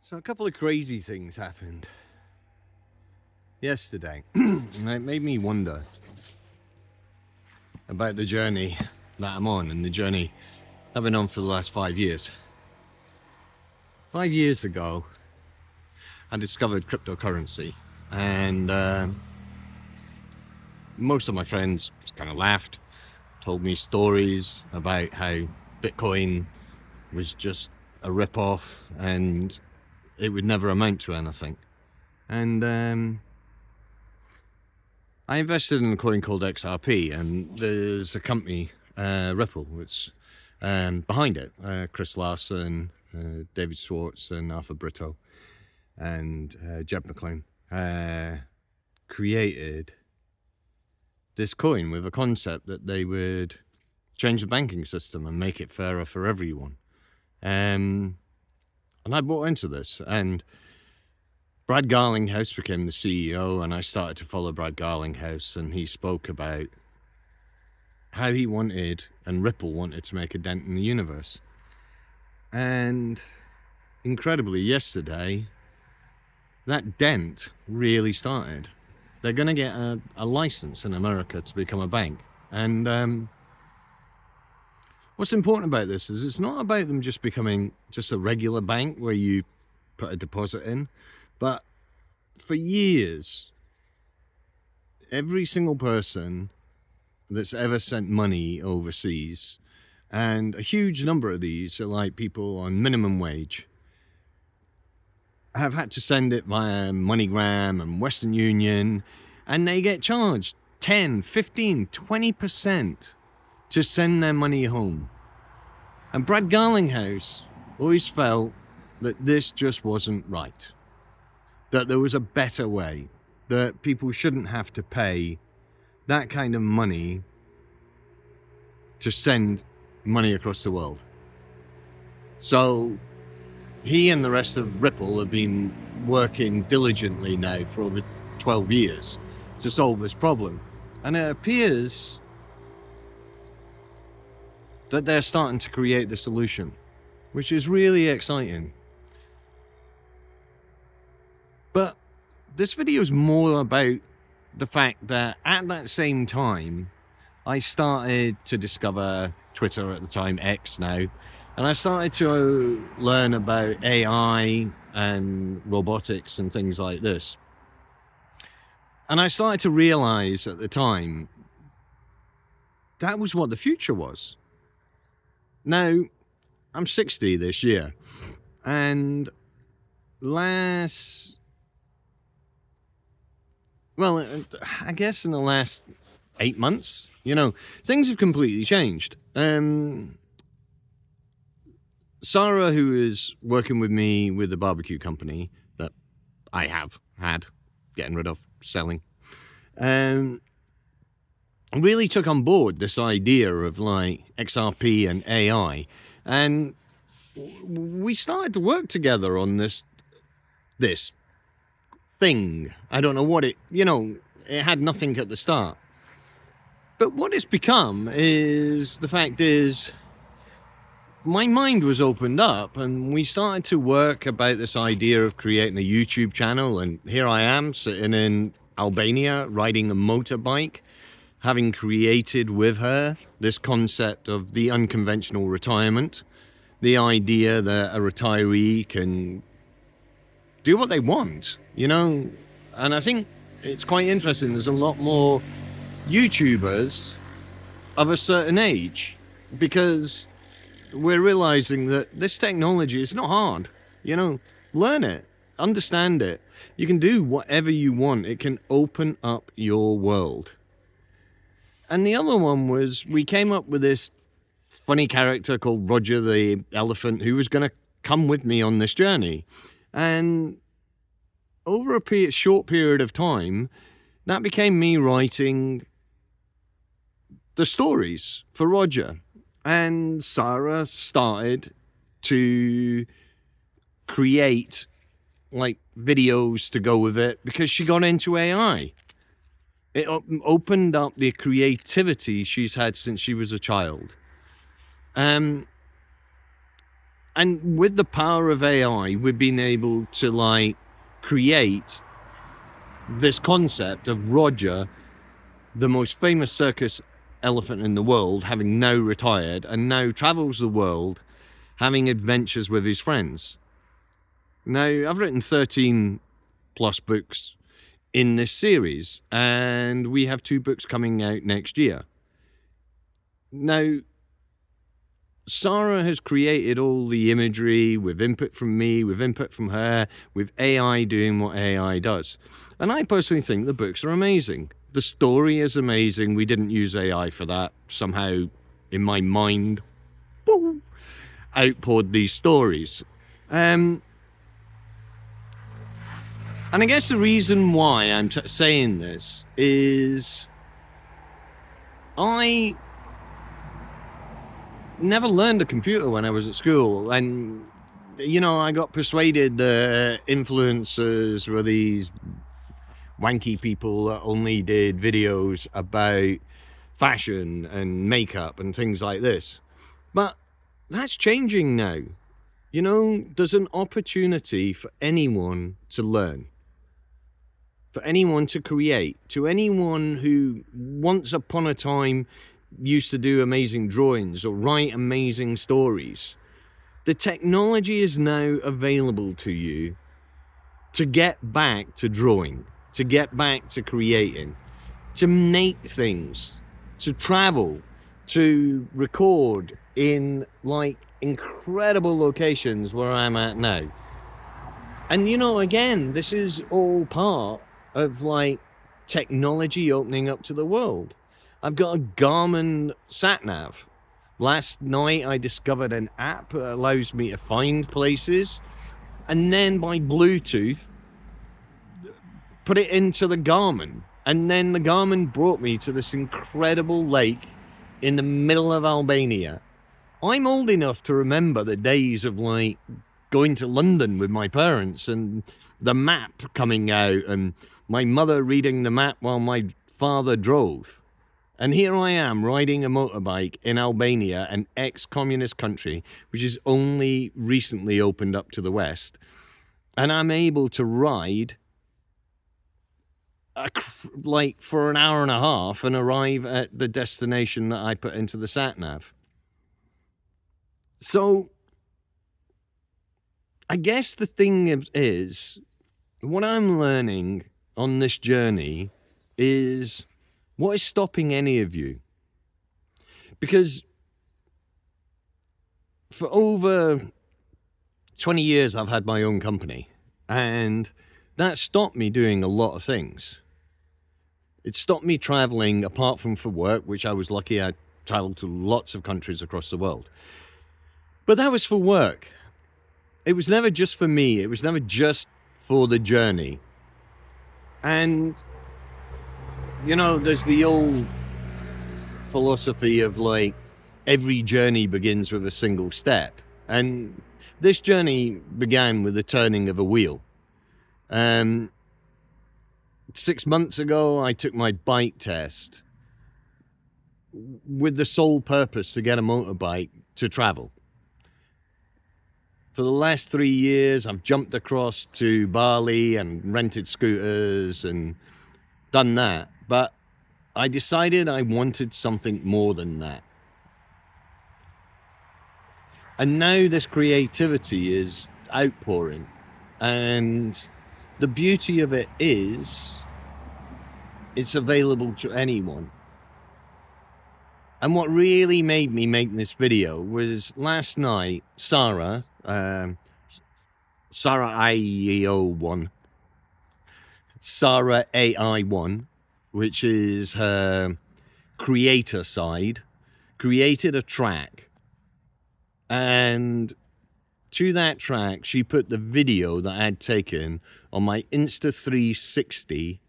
So a couple of crazy things happened yesterday, and it made me wonder about the journey that I'm on and the journey I've been on for the last 5 years. 5 years ago, I discovered cryptocurrency, and most of my friends just kind of laughed, told me stories about how Bitcoin was just a rip-off and it would never amount to anything. And I invested in a coin called XRP, and there's a company, Ripple, which behind it, Chris Larsen, David Schwartz, and Arthur Britto, and Jeb McClone created this coin with a concept that they would change the banking system and make it fairer for everyone. And I bought into this, and Brad Garlinghouse became the CEO, and I started to follow Brad Garlinghouse, and he spoke about how he wanted, and Ripple wanted, to make a dent in the universe. And incredibly, yesterday, that dent really started. They're going to get a license in America to become a bank. And what's important about this is it's not about them just becoming just a regular bank where you put a deposit in. But for years, every single person that's ever sent money overseas, and a huge number of these are like people on minimum wage, have had to send it via MoneyGram and Western Union, and they get charged 10, 15, 20% to send their money home. And Brad Garlinghouse always felt that this just wasn't right, that there was a better way, that people shouldn't have to pay that kind of money to send money across the world. So he and the rest of Ripple have been working diligently now for over 12 years to solve this problem. And it appears that they're starting to create the solution, which is really exciting. But this video is more about the fact that at that same time, I started to discover Twitter, at the time X now, and I started to learn about AI and robotics and things like this. And I started to realize at the time that was what the future was. Now, I'm 60 this year, and I guess in the last 8 months, things have completely changed. Sarah, who is working with me with the barbecue company that I have had, getting rid of, selling, really took on board this idea of like XRP and AI. And we started to work together on this thing. I don't know what it had nothing at the start. But what it's become is, the fact is, my mind was opened up and we started to work about this idea of creating a YouTube channel. And here I am sitting in Albania riding a motorbike, having created with her this concept of the unconventional retirement, the idea that a retiree can do what they want, And I think it's quite interesting. There's a lot more YouTubers of a certain age, because we're realizing that this technology is not hard. Learn it, understand it. You can do whatever you want. It can open up your world. And the other one was, we came up with this funny character called Roger the Elephant, who was going to come with me on this journey. And over a short period of time, that became me writing the stories for Roger. And Sarah started to create like videos to go with it, because she got into AI. It opened up the creativity she's had since she was a child. And with the power of AI, we've been able to like create this concept of Roger, the most famous circus elephant in the world, having now retired and now travels the world having adventures with his friends. Now, I've written 13 plus books in this series, and we have 2 books coming out next year. Now, Sarah has created all the imagery with input from me, with input from her, with AI doing what AI does. And I personally think the books are amazing. The story is amazing. We didn't use AI for that. Somehow, in my mind, outpoured these stories. And I guess the reason why I'm saying this is I never learned a computer when I was at school, and I got persuaded that influencers were these wanky people that only did videos about fashion and makeup and things like this. But that's changing now. There's an opportunity for anyone to learn, for anyone to create, to anyone who once upon a time used to do amazing drawings or write amazing stories. The technology is now available to you to get back to drawing, to get back to creating, to make things, to travel, to record in like incredible locations where I'm at now. And again, this is all part of like technology opening up to the world. I've got a Garmin sat-nav. Last night I discovered an app that allows me to find places and then by Bluetooth put it into the Garmin. And then the Garmin brought me to this incredible lake in the middle of Albania. I'm old enough to remember the days of like going to London with my parents and the map coming out and my mother reading the map while my father drove. And here I am riding a motorbike in Albania, an ex-communist country, which is only recently opened up to the West. And I'm able to ride like for an hour and a half and arrive at the destination that I put into the sat-nav. So I guess the thing is, what I'm learning on this journey is what is stopping any of you? Because for over 20 years, I've had my own company, and that stopped me doing a lot of things. It stopped me traveling apart from for work, which I was lucky. I traveled to lots of countries across the world. But that was for work. It was never just for me. It was never just for the journey. And, there's the old philosophy of like, every journey begins with a single step. And this journey began with the turning of a wheel. 6 months ago, I took my bike test with the sole purpose to get a motorbike to travel. For the last 3 years, I've jumped across to Bali and rented scooters and done that. But I decided I wanted something more than that. And now this creativity is outpouring. And the beauty of it is, it's available to anyone. And what really made me make this video was last night, Sarah AI1, Sarah AI1, which is her creator side, created a track. And to that track, she put the video that I had taken on my Insta360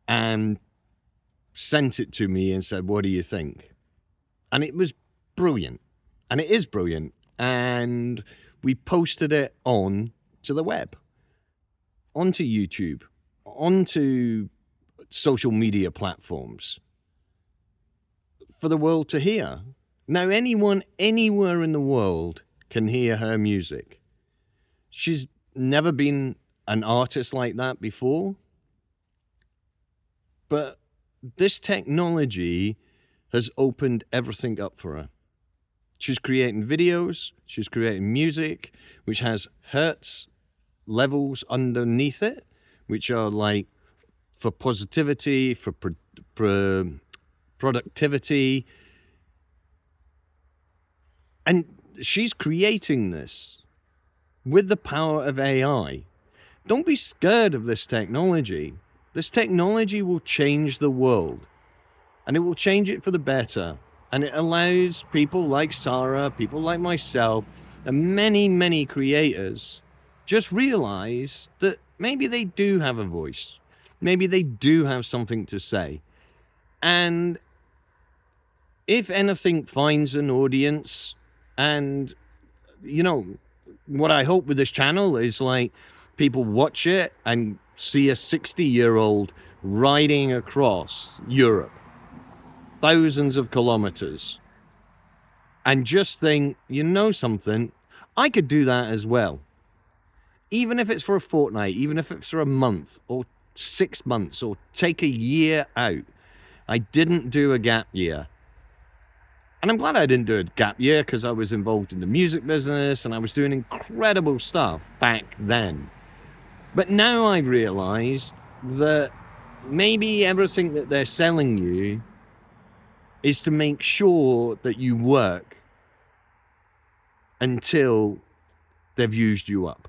and sent it to me and said, what do you think? And it was brilliant. And it is brilliant. And we posted it on to the web, onto YouTube, onto social media platforms for the world to hear. Now, anyone, anywhere in the world can hear her music. She's never been an artist like that before. But this technology has opened everything up for her. She's creating videos, she's creating music, which has hertz levels underneath it, which are like for positivity, for productivity. And she's creating this with the power of AI. Don't be scared of this technology. This technology will change the world, and it will change it for the better. And it allows people like Sarah, people like myself, and many, many creators just realize that maybe they do have a voice. Maybe they do have something to say. And if anything finds an audience, and, you know, what I hope with this channel is like people watch it and see a 60-year-old riding across Europe, thousands of kilometers, and just think, you know something, I could do that as well. Even if it's for a fortnight, even if it's for a month or 6 months, or take a year out. I didn't do a gap year. And I'm glad I didn't do a gap year, because I was involved in the music business and I was doing incredible stuff back then. But now I've realized that maybe everything that they're selling you is to make sure that you work until they've used you up.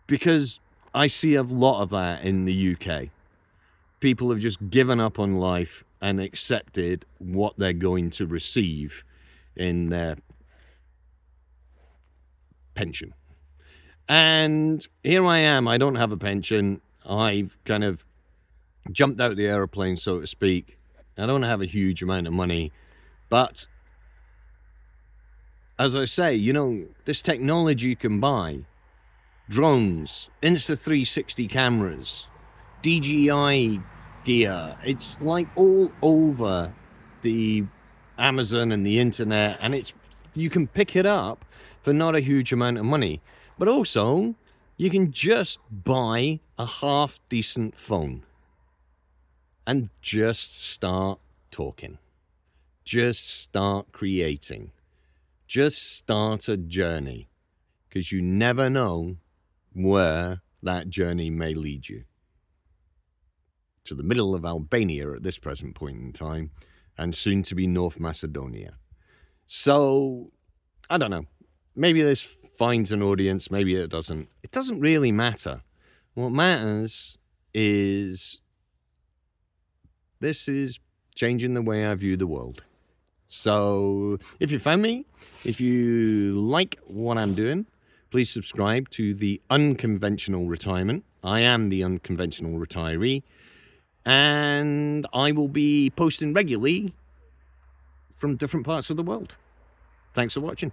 Because I see a lot of that in the UK. People have just given up on life and accepted what they're going to receive in their pension. And here I am, I don't have a pension. I've kind of jumped out the aeroplane, so to speak. I don't have a huge amount of money, but as I say, you know, this technology you can buy, drones, Insta360 cameras, DJI gear, it's like all over the Amazon and the internet, and you can pick it up for not a huge amount of money. But also, you can just buy a half decent phone and just start talking. Just start creating. Just start a journey, because you never know where that journey may lead you. To the middle of Albania at this present point in time, and soon to be North Macedonia. So, I don't know. Maybe this finds an audience, maybe it doesn't. It doesn't really matter. What matters is this is changing the way I view the world. So if you found me, if you like what I'm doing, please subscribe to The Unconventional Retirement. I am the unconventional retiree, and I will be posting regularly from different parts of the world. Thanks for watching.